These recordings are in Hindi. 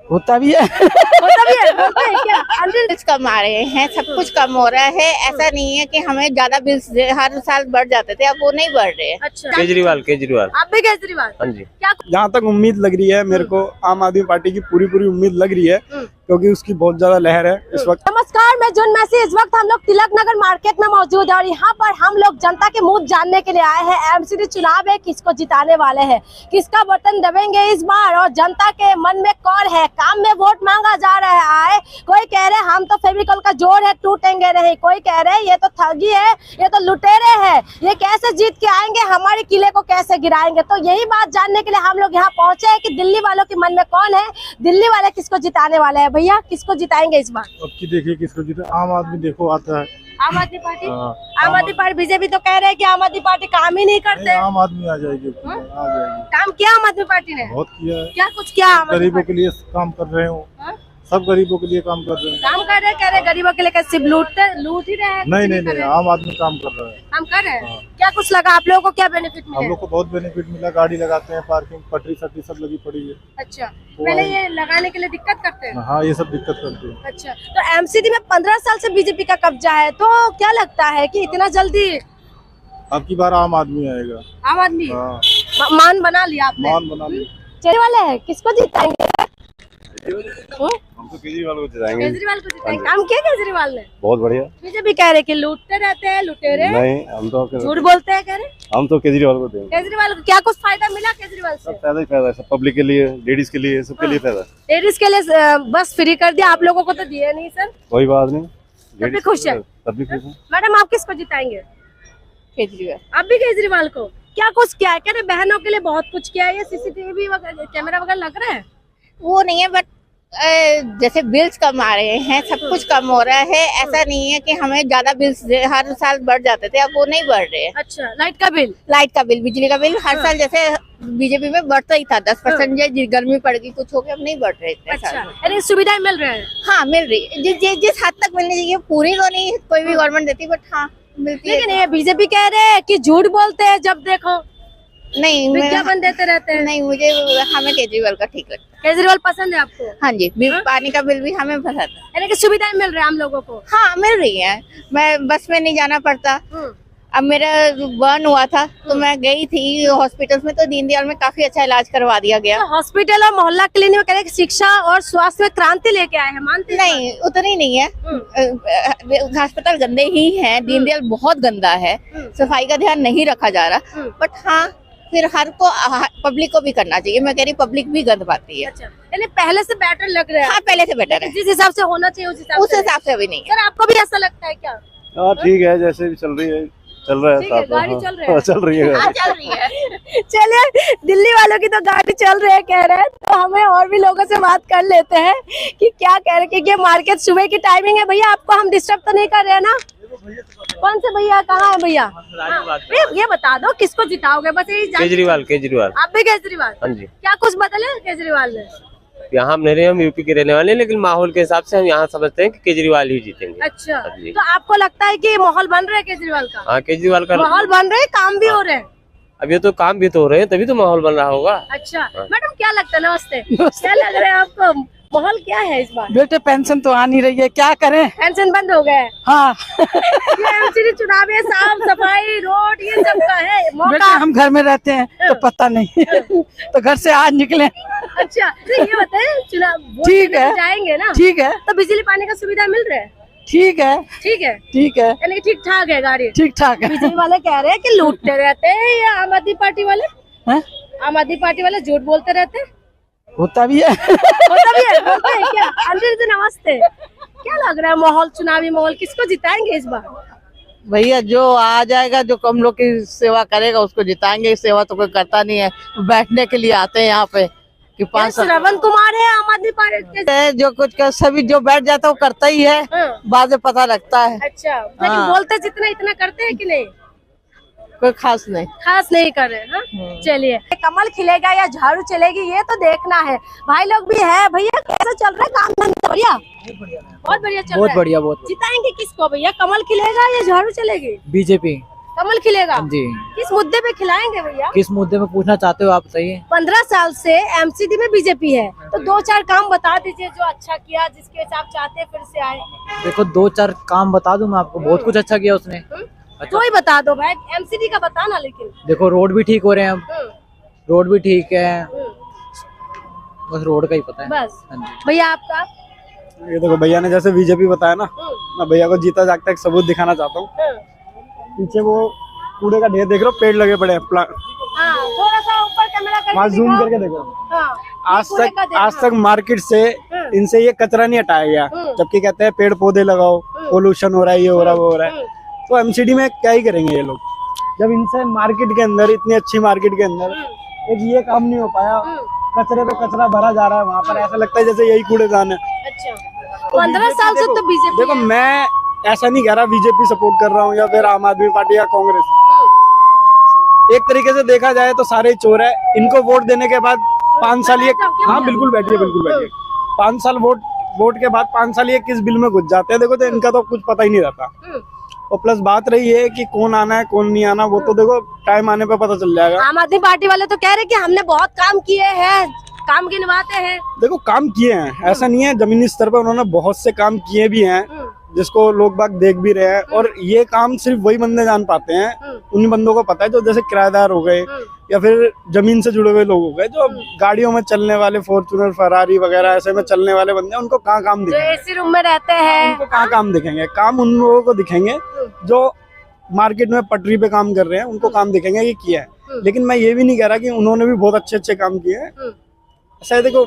होता भी है। होता भी है, होता है क्या? बिल्स कम आ रहे हैं, सब कुछ कम हो रहा है। ऐसा नहीं है कि हमें ज्यादा बिल्स हर साल बढ़ जाते थे, अब वो नहीं बढ़ रहे हैं। अच्छा, केजरीवाल केजरीवाल आप भी केजरीवाल? हाँ जी। क्या? जहाँ तक उम्मीद लग रही है मेरे को, आम आदमी पार्टी की पूरी उम्मीद लग रही है, क्योंकि उसकी बहुत ज्यादा लहर है इस वक्त। नमस्कार, मैं जून मैसी। इस वक्त हम लोग तिलक नगर मार्केट में मौजूद है और यहाँ पर हम लोग जनता के मुंह जानने के लिए आए हैं। एमसीडी चुनाव है, किसको जिताने वाले हैं, किसका बटन दबेंगे इस बार और जनता के मन में कौन है। काम में वोट मांगा जा रहा है। आए कोई कह रहे हम तो फेविकॉल का जोर है, टूटेंगे नहीं। कोई कह रहे ये तो ठगी है, ये तो लुटेरे है, ये कैसे जीत के आएंगे, हमारे किले को कैसे गिराएंगे। तो यही बात जानने के लिए हम लोग यहाँ पहुंचे हैं कि दिल्ली वालों के मन में कौन है, दिल्ली वाले किसको जिताने वाले हैं। भैया किसको जिताएंगे इस बार? अब की देखिए किसको जीता। आम आदमी देखो आता है। आम आदमी पार्टी? आम आदमी पार्टी। बीजेपी तो कह रहे हैं कि आम आदमी पार्टी काम ही नहीं करते। आम आदमी आ जाएगी, आ जाएगी। काम किया आम आदमी पार्टी ने? बहुत किया है। क्या कुछ किया आम आदमी गरीबों पार्टी? के लिए काम कर रहे हो, सब गरीबों के लिए काम कर रहे हैं। काम कर रहे हैं, कह रहे गरीबों के लिए सिर्फ लूट ही रहे हैं। नहीं, आम आदमी काम कर रहा है। हम कर रहे हैं। क्या कुछ लगा आप लोगों को, क्या बेनिफिट मिला? हम लोग को बहुत बेनिफिट मिला। गाड़ी लगाते हैं, पार्किंग पटरी सटरी सब लगी पड़ी है। अच्छा, पहले ये लगाने के लिए दिक्कत करते हैं? हाँ, ये सब दिक्कत करते हैं। अच्छा, तो एमसीडी में 15 साल से बीजेपी का कब्जा है, तो क्या लगता है कि इतना जल्दी अब की बार आम आदमी आएगा। आम आदमी हाँ, मान बना लिया आपने? मान बना लिया। चलने वाले हैं, किसको जिताएंगे? हम तो केजरीवाल को जिताएंगे। केजरीवाल को जिताएंगे। काम किया केजरीवाल ने? बहुत बढ़िया। बीजेपी कह रहे कि लूटते रहते हैं, लुटेरे। नहीं, हम तो झूठ बोलते हैं कह रहे। हम तो केजरीवाल को देंगे। केजरीवाल को क्या कुछ फायदा मिला केजरीवाल से? सब फायदा ही फायदा है, सब पब्लिक के लिए, लेडीज के लिए, सबके लिए फायदा। लेडीज के लिए बस फ्री कर दिया, आप लोगों को तो दिया नहीं सर। कोई बात नहीं, सब भी खुश है। सब भी खुश है। मैडम आप किसको जिताएंगे? केजरीवाल। आप भी केजरीवाल को? क्या कुछ किया है? कह रहे बहनों के लिए बहुत कुछ किया है, ये सीसीटीवी वगैरह कैमरा वगैरह लग रहा है। वो नहीं है, बट जैसे बिल्स कम आ रहे हैं, सब कुछ कम हो रहा है। ऐसा नहीं है कि हमें ज्यादा बिल्स हर साल बढ़ जाते थे, अब वो नहीं बढ़ रहे हैं। अच्छा, लाइट का बिल, बिजली का बिल हर साल जैसे बीजेपी में बढ़ता ही था 10%। गर्मी पड़ गई, कुछ हो गया, अब नहीं बढ़ रहे इतने अच्छा, साल। यानी सुविधाएं मिल रहे हैं? हाँ, मिल रही है, जिस हद तक मिलनी चाहिए। पूरी तो नहीं कोई भी गवर्नमेंट देती, बट हाँ मिलती है। लेकिन ये बीजेपी कह रहे हैं कि झूठ बोलते हैं, जब देखो नहीं, विज्ञापन देते रहते हैं। नहीं, हमें केजरीवाल का ठीक लगता है। केजरीवाल पसंद है आपको? हाँ जी, पानी का बिल भी हमें पसंद है। यानी कि सुविधाएं मिल रही है हम लोगों को? हाँ, मिल रही है। मैं बस में नहीं जाना पड़ता। अब मेरा बर्न हुआ था तो मैं गई थी हॉस्पिटल में, तो दीनदयाल में काफी अच्छा इलाज करवा दिया गया। तो हॉस्पिटल और मोहल्ला क्लिनिक में कह रहे हैं कि शिक्षा और स्वास्थ्य में क्रांति लेके आए हैं, मानते हैं? नहीं, उतनी नहीं है। अस्पताल गंदे ही हैं, दीनदयाल बहुत गंदा है, सफाई का ध्यान नहीं रखा जा रहा। बट हाँ, फिर पब्लिक को भी करना चाहिए। मैं कह रही पब्लिक भी गंद पाती है। अच्छा, यानी पहले से बेटर लग रहा है? हाँ, पहले से बेटर है। जिस हिसाब से होना चाहिए उस हिसाब से अभी नहीं है। सर, आपको भी ऐसा लगता है क्या? हाँ, ठीक है, जैसे भी चल रही है, चल रहा है ठीक है, साथ। गाड़ी हाँ, चल रही है? चल रही है। हाँ, चल रही है। चलिए, दिल्ली वालों की तो गाड़ी चल रही है कह रहे हैं, तो हमें और भी लोगों से बात कर लेते हैं कि क्या कह रहे हैं। क्योंकि मार्केट सुबह की टाइमिंग है। भैया आपको हम डिस्टर्ब तो नहीं कर रहे हैं ना? कौन से भैया, कहाँ है भैया? ये बता दो किसको जिताओगे, बस यही केजरीवाल केजरीवाल। आप भी केजरीवाल? हाँ जी। क्या कुछ बदले केजरीवाल ने? यहाँ हम नहीं रहे, हम यूपी के रहने वाले हैं, लेकिन माहौल के हिसाब से हम यहाँ समझते हैं कि केजरीवाल ही जीतेंगे। अच्छा, तो आपको लगता है कि माहौल बन रहा है केजरीवाल का? हाँ, केजरीवाल का माहौल बन रहे, काम भी हो रहे हैं। अब ये तो काम भी तो हो रहे हैं, तभी तो माहौल बन रहा होगा। अच्छा, मैडम क्या लगता है? नमस्ते, क्या लग रहा है आपको, माहौल क्या है इस बार? बेटे पेंशन तो आ नहीं रही है, क्या करें? पेंशन बंद हो गए? हाँ। एमसीडी चुनाव है, साफ सफाई रोड ये सब का है बेटे मौका। हम घर में रहते हैं तो पता नहीं। तो घर से आज निकले। अच्छा, तो ये बताए चुनाव ठीक है, जाएंगे ना? ठीक है, तो बिजली पानी का सुविधा मिल रहा है? ठीक है, ठीक है, ठीक है, यानी ठीक ठाक है गाड़ी? ठीक ठाक है। बिजली वाले कह रहे हैं कि लूटते रहते हैं, ये आम आदमी पार्टी वाले? हैं? आम आदमी पार्टी वाले झूठ बोलते रहते हैं? होता भी है। होता भी है, होता है क्या? अंदर से नमस्ते, क्या लग रहा है माहौल, चुनावी माहौल, किसको जिताएंगे इस बार? भैया जो आ जाएगा, जो कम लोग की सेवा करेगा उसको जिताएंगे। सेवा तो कोई करता नहीं है, बैठने के लिए आते हैं यहाँ पे कि 5 साल। श्रवण कुमार है आम आदमी पार्टी के? जो कुछ कर, सभी जो बैठ जाता है वो करता ही है, बाद में पता लगता है। अच्छा, लेकिन बोलते जितना इतना करते हैं कि नहीं? कोई खास नहीं, खास नहीं कर रहे हैं। चलिए, कमल खिलेगा या झाड़ू चलेगी ये तो देखना है। भाई लोग भी है। भैया कैसा चल रहा है काम धंधा? बढ़िया, बहुत बढ़िया चल रहा है। बहुत बढ़िया, बहुत जिताएंगे किसको भैया? कमल खिलेगा या झाड़ू चलेगी? बीजेपी। कमल खिलेगा जी। किस मुद्दे पे खिलाएंगे भैया? किस मुद्दे पे पूछना चाहते हो आप बताइए। 15 साल से एमसीडी में बीजेपी है, तो 2-4 काम बता दीजिए जो अच्छा किया, जिसके हिसाब चाहते हैं फिर से आए। देखो 2-4 काम बता दूं मैं आपको, बहुत कुछ अच्छा किया उसने। अच्छा। तो ही बता दो भाई, एमसीडी का बताना। लेकिन देखो रोड भी ठीक हो रहे हैं अब, रोड भी ठीक है, बस रोड का ही पता है। बस हाँ जी। भैया आपका? ये देखो भैया ने जैसे बीजेपी बताया ना, मैं भैया को जीता जागता एक सबूत दिखाना चाहता हूँ। पीछे वो कूड़े का ढेर देख रहे हो, पेड़ लगे पड़े हैं। हाँ, थोड़ा सा ऊपर कैमरा करके वहाँ जूम दिखाओ। करके देखो। हाँ, आज तक मार्केट से इनसे ये कचरा नहीं हटाया गया, जबकि कहते हैं पेड़ पौधे लगाओ, पोल्यूशन हो रहा है, ये हो रहा है, वो हो रहा है। तो एमसीडी में क्या ही करेंगे ये लोग, जब इनसे मार्केट के अंदर, इतनी अच्छी मार्केट के अंदर एक ये काम नहीं हो पाया। कचरे पे कचरा भरा जा रहा है वहाँ पर, ऐसा लगता है जैसे यही कूड़ेदान है। अच्छा, 15 साल से तो बीजेपी। देखो मैं ऐसा नहीं कह रहा बीजेपी सपोर्ट कर रहा हूँ या फिर आम आदमी पार्टी या कांग्रेस। एक तरीके से देखा जाए तो सारे चोर है। इनको वोट देने के बाद 5 साल ये, हाँ बिल्कुल बैठिए, बिल्कुल बैठिए। 5 साल वोट के बाद 5 साल ये किस बिल में घुस जाते हैं, देखो तो इनका तो कुछ पता ही नहीं रहता। और प्लस बात रही है कि कौन आना है कौन नहीं आना, वो तो देखो टाइम आने पे पता चल जाएगा। आम आदमी पार्टी वाले तो कह रहे कि हमने बहुत काम किए हैं, काम गिनवाते हैं। देखो काम किए हैं, ऐसा नहीं है, जमीनी स्तर पर उन्होंने बहुत से काम किए भी हैं जिसको लोग बाग देख भी रहे हैं। और ये काम सिर्फ वही बंदे जान पाते हैं, उन्हीं बंदों को पता है जो जैसे किराएदार हो गए या फिर जमीन से जुड़े हुए लोग हो गए, जो गाड़ियों में चलने वाले, फॉर्च्यूनर, फरारी वगैरह ऐसे में चलने वाले बंदे, उनको कहाँ काम जो दिखेंगे? एसी रूम में रहते हैं, उनको कहाँ काम दिखेंगे? काम उन लोगों को दिखेंगे जो मार्केट में पटरी पे काम कर रहे हैं, उनको काम दिखेंगे ये किया है। लेकिन मैं ये भी नहीं कह रहा कि उन्होंने भी बहुत अच्छे अच्छे काम किए हैं। ऐसा देखो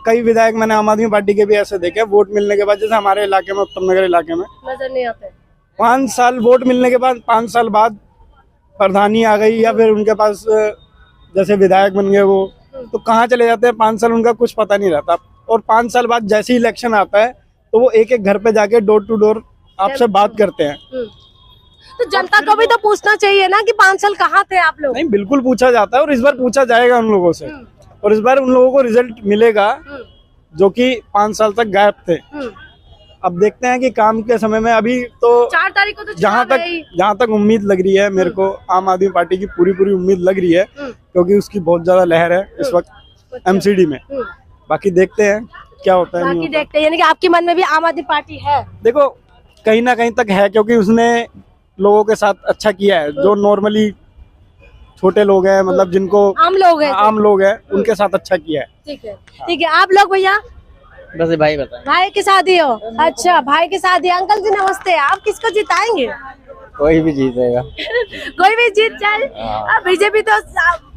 कई विधायक मैंने आम आदमी पार्टी के भी ऐसे देखे, वोट मिलने के बाद, जैसे हमारे इलाके में, उत्तम नगर इलाके में नजर नहीं आते। 5 साल वोट मिलने के बाद 5 साल बाद प्रधानी आ गई या फिर उनके पास जैसे विधायक बन गए वो, तो कहाँ चले जाते हैं? 5 साल उनका कुछ पता नहीं रहता। और 5 साल बाद जैसे ही इलेक्शन आता है तो वो एक एक घर पे जाके डोर टू डोर आपसे बात करते हैं। तो जनता को भी तो पूछना चाहिए ना कि 5 साल कहाँ थे आप लोग? नहीं, बिल्कुल पूछा जाता है और इस बार पूछा जाएगा उन लोगों से, और इस बार उन लोगों को रिजल्ट मिलेगा जो कि 5 साल तक गायब थे। अब देखते हैं कि काम के समय में, अभी तो 4 तारीख को तो जहाँ तक उम्मीद लग रही है मेरे को, आम आदमी पार्टी की पूरी उम्मीद लग रही है, क्योंकि उसकी बहुत ज्यादा लहर है इस वक्त एमसीडी में। बाकी देखते हैं क्या होता है। बाकी देखते हैं, यानी कि आपके मन में भी आम आदमी पार्टी है? देखो कहीं ना कहीं तक है, क्योंकि उसने लोगों के साथ अच्छा किया है। जो नॉर्मली छोटे लोग हैं, मतलब जिनको आम लोग हैं उनके साथ अच्छा किया है। ठीक है, ठीक है। आप लोग भैया? बस भाई बताएं। भाई की शादी हो? अच्छा, भाई की शादी। अंकल जी नमस्ते, आप किसको जिताएंगे? कोई भी जीतेगा। कोई भी जीत जाए। अब बीजेपी तो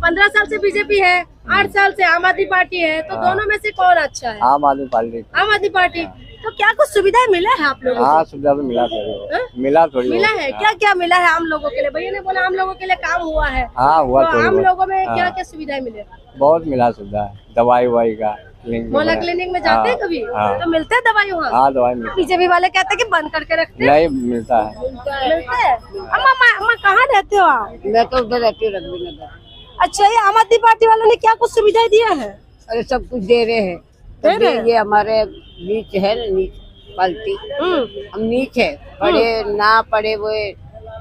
15 साल से बीजेपी है, 8 साल से आम आदमी पार्टी है, तो दोनों में से कौन अच्छा है? आम आदमी पार्टी। आम आदमी पार्टी। तो क्या कुछ सुविधाएं मिला है आप लोगों को? हाँ सुविधा तो मिला थोड़ी मिला है। क्या क्या मिला है आम लोगों के लिए? भैया ने बोला आम लोगों के लिए काम हुआ है। हाँ हुआ तो आम लोगों में क्या क्या सुविधाएं मिले? बहुत मिला सुविधा, दवाई का मोहल्ला क्लिनिक में जाते हैं कभी? तो मिलते हैं दवाई वहाँ? हाँ दवाई मिलती बीजेपी वाले कहते हैं कि बंद करके रखते हैं। नहीं मिलता है। मिलता है। अम्मा कहाँ रहते हो आप? मैं तो उधर रहती हूँ, रघुवी नगर। अच्छा, ये आम आदमी पार्टी वालों ने क्या कुछ सुविधाएं दिया है? अरे सब कुछ दे रहे हैं। दे रहे हैं? ये हमारे नीच है ना, नीच पार्टी, हम नीच है, पढ़े ना पढ़े वो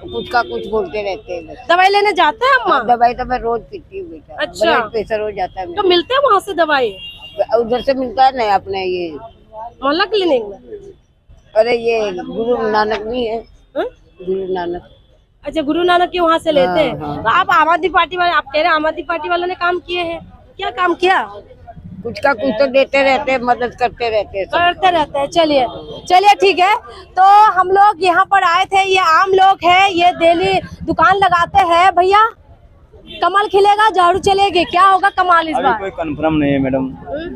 कुछ का कुछ बोलते रहते हैं। दवाई लेने जाते हैं अम्मा? दवाई तो मैं रोज पीती हूँ बेटा। अच्छा। ब्लड प्रेशर हो जाता है। तो मिलते हैं वहाँ से दवाई? उधर से मिलता है ना अपने ये मोहल्ला क्लिनिक में। अरे ये गुरु नानक नहीं है? गुरु नानक। अच्छा, गुरु नानक के वहाँ से लेते हैं। हाँ। तो आप आम आदमी पार्टी वाले, आप कह रहे हैं आम आदमी पार्टी वालों ने काम किए हैं, क्या काम किया? कुछ का कुछ तो देते रहते हैं, मदद करते रहते हैं, करते रहते हैं। चलिए ठीक है। तो हम लोग यहाँ पर आए थे, ये आम लोग हैं, ये डेली दुकान लगाते हैं। भैया कमल खिलेगा, झाड़ू चलेगी, क्या होगा कमाल इस बार? कोई कंफर्म नहीं है मैडम,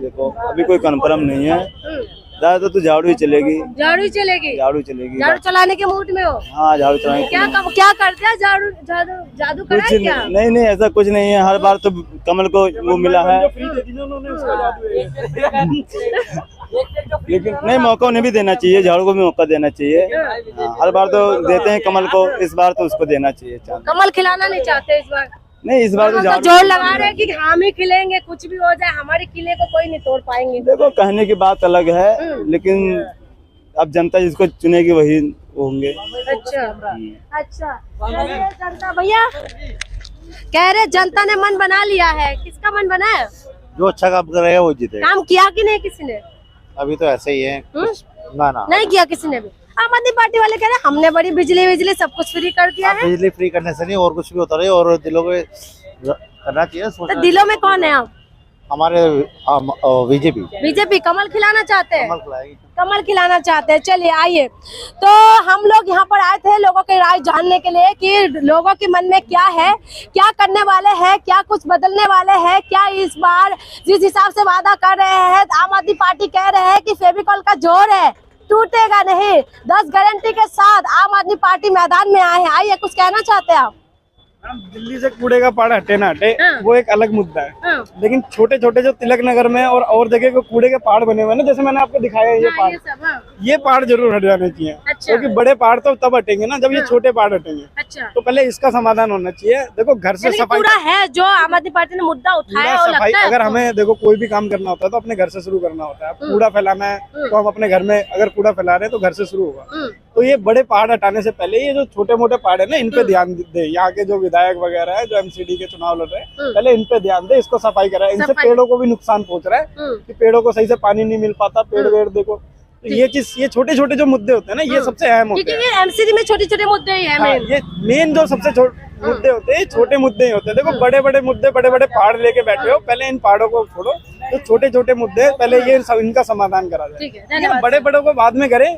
देखो अभी कोई कंफर्म नहीं है। ज्यादा तो झाड़ू ही चलेगी। झाड़ू चलेगी? झाड़ू चलेगी। झाड़ू चलाने के मूड में हो? हाँ झाड़ू चलाएंगे। क्या करते हैं? झाड़ू जादू कुछ कराए क्या? नहीं ऐसा कुछ नहीं है। हर बार तो कमल को वो मिला है, लेकिन नहीं, मौका उन्हें भी देना चाहिए, झाड़ू को भी मौका देना चाहिए। हाँ, हर बार तो देते हैं कमल को, इस बार तो उसको देना चाहिए। कमल खिलाना नहीं चाहते इस बार? नहीं, इस बार तो जोर लगा रहे हैं कि हम ही खिलेंगे, कुछ भी हो जाए हमारे किले को कोई नहीं तोड़ पाएंगे। देखो कहने की बात अलग है, लेकिन अब जनता जिसको चुनेगी वही होंगे। अच्छा अच्छा, कह रहे जनता भैया, कह रहे जनता ने मन बना लिया है, किसका मन बना है? जो अच्छा काम करेगा वो जीतेगा। काम किया कि नहीं किसी ने? अभी तो ऐसे ही है, ना नहीं किया किसी ने भी। आम आदमी पार्टी वाले कह रहे हमने बड़ी बिजली सब कुछ फ्री कर दिया है। बिजली फ्री करने से नहीं और कुछ भी होता रहे, और दिलों को करना चाहिए। तो दिलों में कौन है आप? हमारे बीजेपी कमल खिलाना चाहते हैं, कमल खिलाएगी। कमल खिलाना चाहते हैं। चलिए आइए, तो हम लोग यहाँ पर आए थे लोगों की राय जानने के लिए कि लोगों के मन में क्या है, क्या करने वाले हैं, क्या कुछ बदलने वाले हैं, क्या इस बार जिस हिसाब से वादा कर रहे हैं आम आदमी पार्टी कह रहे हैं कि फेविकॉल का जोर है, टूटेगा नहीं, 10 गारंटी के साथ आम आदमी पार्टी मैदान में आए हैं। आइए, कुछ कहना चाहते हैं आप? दिल्ली से कूड़े का पहाड़ हटे ना हटे वो एक अलग मुद्दा है, लेकिन छोटे छोटे जो तिलक नगर में और जगह को कूड़े के पहाड़ बने हुए हैं ना, जैसे मैंने आपको दिखाया है ये पहाड़ जरूर हट जाने चाहिए। क्योंकि बड़े पहाड़ तो तब हटेंगे ना जब ये छोटे पहाड़ हटेंगे। तो पहले इसका समाधान होना चाहिए। देखो, घर से सफाई पूरा है जो आम आदमी पार्टी ने मुद्दा उठाया, सफाई अगर हमें देखो कोई भी काम करना होता है तो अपने घर से शुरू करना होता है। कूड़ा फैलाना है तो हम अपने घर में अगर कूड़ा फैला रहे हैं तो घर से शुरू होगा। तो ये बड़े पहाड़ हटाने से पहले ये जो छोटे मोटे पहाड़ है ना, इन पे ध्यान दे। यहाँ के जो विधायक वगैरह है, जो एमसीडी के चुनाव लड़ रहे हैं, पहले इन पे ध्यान दे, इसको सफाई कराए। इनसे पेड़ों को भी नुकसान पहुंच रहा है कि पेड़ों को सही से पानी नहीं मिल पाता, पेड़ वेड़ देखो। तो ये चीज, ये छोटे छोटे जो मुद्दे होते हैं ना, ये सबसे अहम होते हैं। ये एमसीडी में छोटे छोटे मुद्दे ही है। ये मेन जो सबसे मुद्दे होते हैं, छोटे मुद्दे ही होते हैं। देखो, बड़े बड़े मुद्दे, बड़े बड़े पहाड़ लेके बैठे हो, पहले इन पहाड़ों को छोड़ो। तो छोटे छोटे मुद्दे पहले ये इनका समाधान करा जाए। बड़े बड़ों को बाद में करें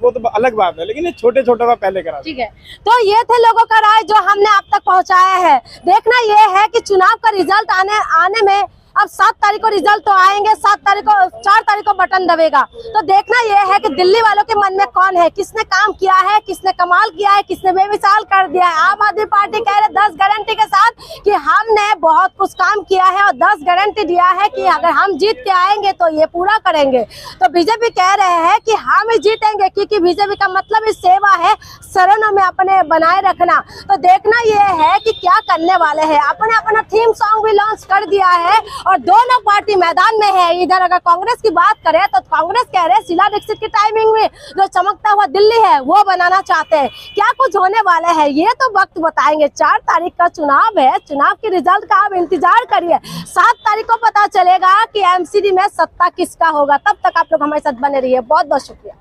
वो तो अलग बात है, लेकिन ये छोटे छोटे का पहले करा। ठीक है, तो ये थे लोगों का राय जो हमने आप तक पहुंचाया है। देखना ये है कि चुनाव का रिजल्ट आने में अब 7 तारीख को रिजल्ट तो आएंगे, 4 तारीख को बटन दबेगा। तो देखना यह है कि दिल्ली वालों के मन में कौन है, किसने काम किया है, किसने कमाल किया है, किसने बेमिसाल कर दिया है। आम आदमी पार्टी कह रहे 10 गारंटी के साथ कि हमने बहुत कुछ काम किया है और 10 गारंटी दिया है कि अगर हम जीत के आएंगे तो ये पूरा करेंगे। तो बीजेपी कह रहे हैं कि हम ही जीतेंगे, क्योंकि बीजेपी का मतलब इस सेवा है, शरणों में अपने बनाए रखना। तो देखना यह है कि क्या करने वाले हैं। अपना थीम सॉन्ग भी लॉन्च कर दिया है और दोनों पार्टी मैदान में है। इधर अगर कांग्रेस की बात करें तो कांग्रेस कह रहे हैं शीला दीक्षित की टाइमिंग में जो चमकता हुआ दिल्ली है वो बनाना चाहते हैं। क्या कुछ होने वाले हैं ये तो वक्त बताएंगे। 4 तारीख का चुनाव है, चुनाव के रिजल्ट का आप इंतजार करिए। 7 तारीख को पता चलेगा कि एमसीडी में सत्ता किसका होगा। तब तक आप लोग हमारे साथ बने रहिए। बहुत बहुत शुक्रिया।